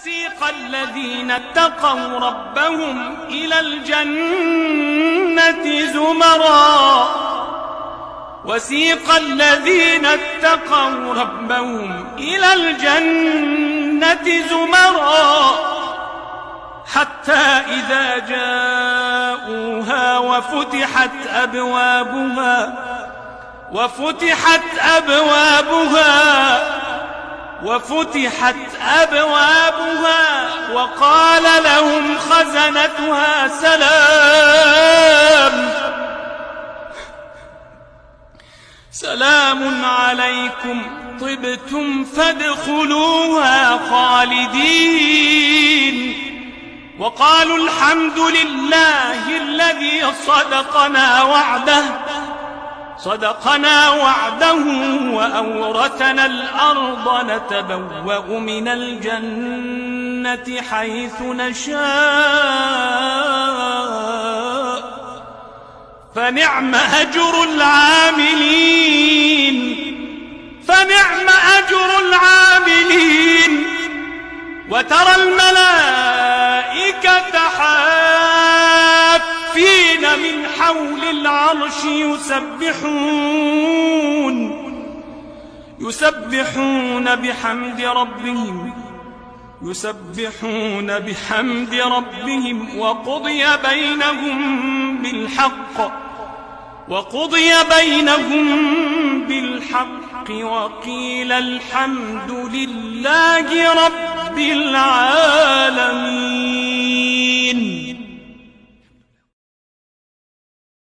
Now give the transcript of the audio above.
وسيق الذين اتقوا ربهم إلى الجنة زمرا وسيق الذين اتقوا ربهم إلى الجنة زمرا حتى إذا جاءوها وفتحت أبوابها وقال لهم خزنتها سلام عليكم طبتم فادخلوها خالدين وقالوا الحمد لله الذي صدقنا وعده وأورثنا الأرض نتبوأ من الجنة حيث نشاء فنعم أجر العاملين وترى الملائكة حافين من حول العرش يسبحون بحمد ربهم وقضي بينهم بالحق وقيل الحمد لله رب العالمين.